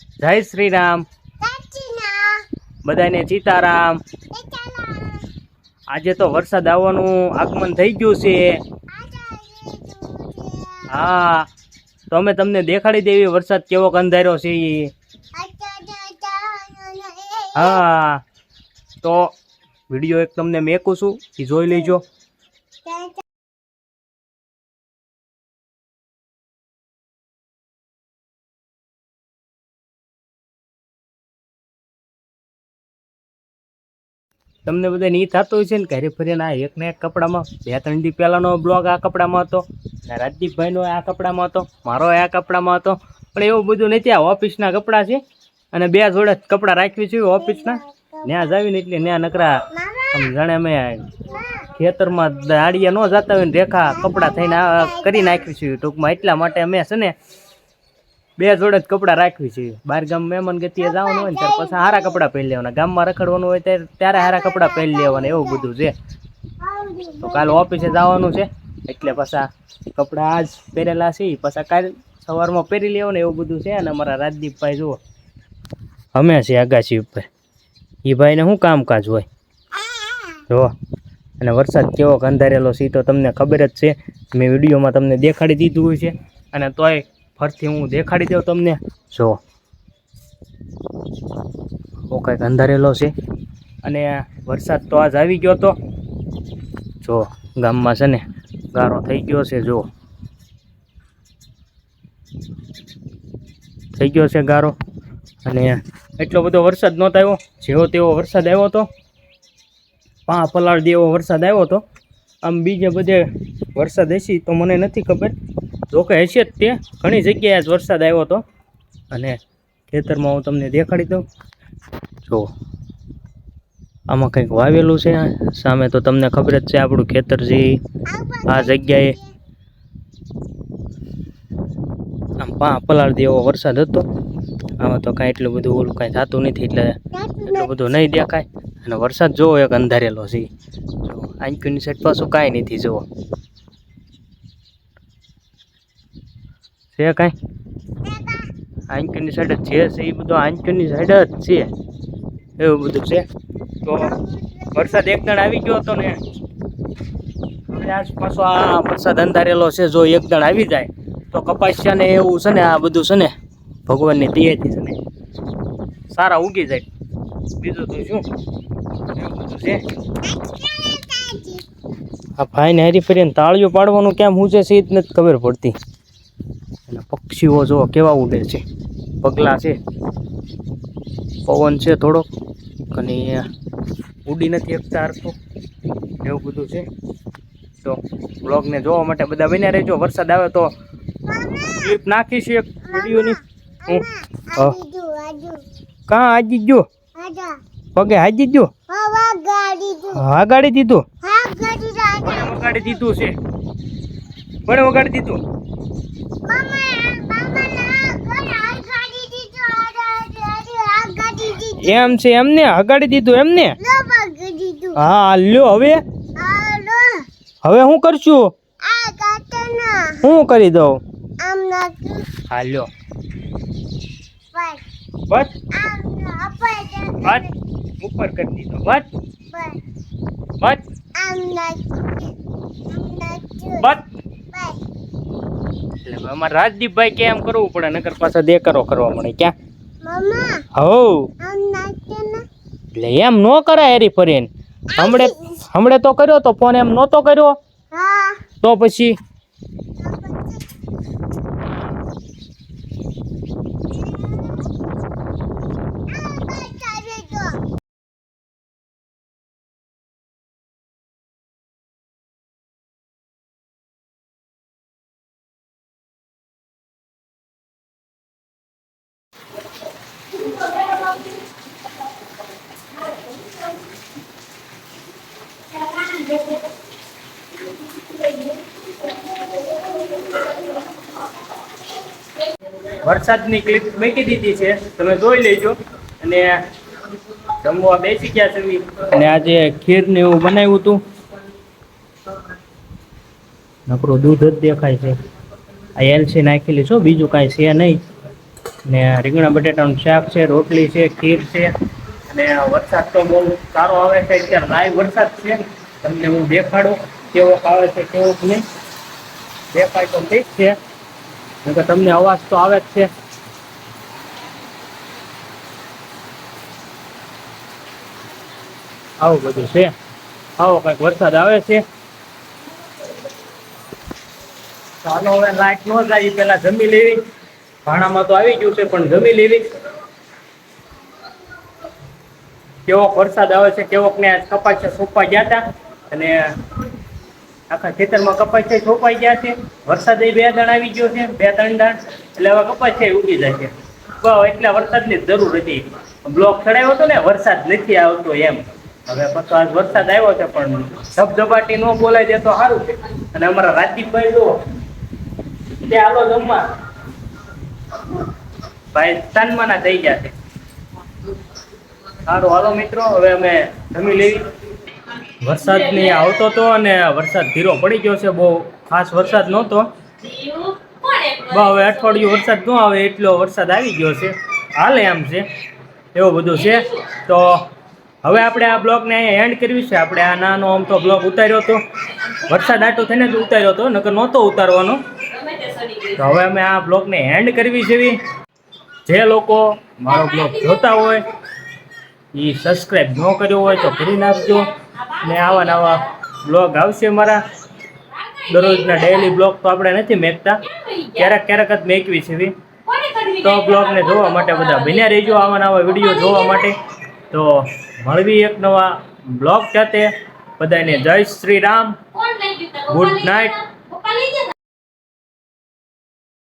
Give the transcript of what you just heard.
જય શ્રી રામ, બધાને સીતારામ। આજે તો વરસાદ આવવાનું આગમન થઈ ગયું છે। હા, તો અમે તમને દેખાડી દેવી વરસાદ કેવો અંધાર્યો છે। હા, તો વિડીયો એક તમને મેકું છું, એ જોઈ લેજો। તમને બધાને એ થતું હોય છે ને કે હરી ફરીને આ એક ને એક કપડામાં 2-3 દી પહેલાનો બ્લોગ આ કપડામાં હતો, રાજદીપભાઈનો આ કપડામાં હતો, મારો આ કપડામાં હતો, પણ એવું બધું નથી। આ ઓફિસના કપડાં છે અને 2 જોડે કપડાં રાખવી છે ઓફિસના। ત્યાં જ આવીને એટલે ત્યાં નકરા જાણે અમે ખેતરમાં દાડિયા ન જતા હોય ને રેખા કપડાં થઈને કરી નાખવી છે ટૂંકમાં। એટલા માટે અમે છે ને 2 જોડે જ કપડાં રાખવી છે। બહાર ગામ મહેમાન ગતિએ જવાનું હોય ને ત્યારે પછી સારા કપડાં પહેરી લેવાના, ગામમાં રખડવાનું હોય ત્યારે સારા કપડાં પહેરી લેવાના, એવું બધું છે। તો કાલે ઓફિસે જવાનું છે એટલે પાછા કપડાં આજ પહેરેલા છે, પાછા કાલે સવારમાં પહેરી લેવાના, એવું બધું છે। અને અમારા રાજદીપભાઈ જુઓ અમે છે આગાસી ઉપર, એ ભાઈને શું કામકાજ હોય જો। અને વરસાદ કેવો અંધારેલો છે તો તમને ખબર જ છે, મેં વિડીયોમાં તમને દેખાડી દીધું હોય છે, અને તોય ફરથી હું દેખાડી દઉં તમને। જો કંઈક અંધારેલો છે અને વરસાદ તો આજ આવી ગયો તો જો ગામમાં છે ને ગારો થઈ ગયો છે, જો થઈ ગયો છે ગારો। અને એટલો બધો વરસાદ નહોતો આવ્યો, જેવો તેવો વરસાદ આવ્યો હતો, પલાળ દેવો વરસાદ આવ્યો હતો। આમ બીજે બધે વરસાદ હશે તો મને નથી ખબર, જોકે હશે જ તે ઘણી જગ્યાએ જ વરસાદ આવ્યો હતો। અને ખેતરમાં હું તમને દેખાડી દઉં, જો આમાં કંઈક વાવેલું છે સામે, તો તમને ખબર જ છે આપણું ખેતર છે આ જગ્યાએ આમ પલાળ દેવો વરસાદ હતો। આમાં તો કાંઈ એટલું બધું ઓલું કાંઈ થતું નથી, એટલે એટલું બધું નહીં દેખાય। અને વરસાદ જોવો એક અંધારેલો છે, જો આંકીની સાઈડ પાછું કાંઈ નથી, જુઓ છે કાંઈ આંકીની સાઈડ જ જે છે એ બધું આંકીની સાઈડ જ છે, એવું બધું છે। તો વરસાદ એકદણ આવી ગયો હતો ને, હવે આજ પાછો આ વરસાદ અંધારેલો છે, જો એકદણ આવી જાય તો કપાસિયા ને એવું છે ને, આ બધું છે ને ભગવાનની દયાથી છે ને સારા ઉગી જાય, બીજું તો શું એવું બધું છે। આ ભાઈને હરી ફરીને તાળીઓ પાડવાનું કેમ હું છે એ જ નથી ખબર પડતી। અને પક્ષીઓ જો કેવા ઉડે છે, પગલા છે, પવન છે થોડોક, અને ઉડી નથી શકતા હરખું, એવું બધું છે। તો બ્લોગને જોવા માટે બધા બન્યા રહેજો। વરસાદ આવે તો ક્લિપ નાખીશું એક વિડીયોની। હું કાં હાજી ગયો પગે હાજી ગયો, વગાડી દીધું, વગાડી દીધું છે, કોને વગાડી દીધું? એમ છે એમને હગાડી દીધું એમને? હા લ્યો, હવે હવે હું કરશું, હું કરી દઉં? હા લ્યો, બસ બસ ઉપર કરી દીધો, બસ બસ બસ। એટલે અમારે રાજદીપભાઈ કે એમ કરવું પડે, નકર પાછા દેકારો કરવા મળે ક્યાં? હો એટલે એમ નો કરાય હરી ફરીને, હમણે તો કર્યો તો ફોન, એમ નહોતો કર્યો તો પછી વરસાદની ક્લિપ મૂકી દીધી છે, તમે જોઈ લેજો। અને જમવા બેસી ગયા છે, અને આજે ખીર ને એવું બનાવ્યું હતું, નકરું દૂધ જ દેખાય છે। આ એલસી નાખેલી છો, બીજું કાંઈ છે નહીં। ને રીંગણા બટેટાનું શાક છે, રોટલી છે, ખીર છે. અને વરસાદ તો બહુ સારો આવે છે, અત્યારે લાઈવ વરસાદ છે. તમને હું દેખાડું કેવો આવે છે કેવો નહીં. દેખાય તો ઠીક છે, નકર તમને અવાજ તો આવે જ છે. આવું બધું છે, આવો કઈક વરસાદ આવે છે. ચાલો હવે લાઈટ ન જાય પેલા જમી લેવી. ભાણામાં તો આવી ગયું છે પણ જમી લેવી. કેવોક વરસાદ આવે છે, કેવોક ને કપાસ સોંપવા ગયા તા અને આખા ખેતરમાં કપાસ સોંપાઈ ગયા છે. વરસાદ એ 2 દાણ આવી ગયો છે, 2-3 દાણ એટલે હવે કપાસ છે ઉગી જાય છે. એટલે વરસાદની જરૂર હતી. બ્લોક ચડાવ્યો હતો ને વરસાદ નથી આવતો એમ. હવે પાછો આજ વરસાદ આવ્યો છે પણ ધબધબાટી ન બોલાય દે તો સારું છે. અને અમારા રાજદીપભાઈ જો તે હાલો જમવા. ભાઈ તનમના થઈ ગયા છે. સારું હાલો મિત્રો, હવે અમે જમી લેવી. વરસાદ ની આવતો હતો અને વરસાદ ધીરો પડી ગયો છે. બહુ ખાસ વરસાદ નહોતો. હવે અઠવાડિયું વરસાદ ન આવે એટલો વરસાદ આવી ગયો છે. હાલે એમ છે, એવું બધું છે. તો હવે આપણે આ બ્લોગને અહીંયા એન્ડ કરવી છે. આપણે આ નાનો આમ તો બ્લોગ ઉતાર્યો હતો, વરસાદ આટો થઈને જ ઉતાર્યો હતો, નકર નહોતો ઉતારવાનો. તો હવે અમે આ બ્લોગને એન્ડ કરવી છે. જે લોકો મારો બ્લોગ જોતા હોય એ સબસ્ક્રાઈબ ન કર્યો હોય તો કરી નાખજો. ને આવા નવા બ્લોગ આવશે મારા. દરરોજના ડેઈલી બ્લોગ તો આપણે નથી મેકતા, ક્યારેક ક્યારેક જ મેકવી છે. તો બ્લોગને જોવા માટે બધા બન્યા રહેજો, આવા નવા વિડીયો જોવા માટે. તો મળવી એક નવા બ્લોગ સાથે. બધાને જય શ્રી રામ, ગુડ નાઇટ.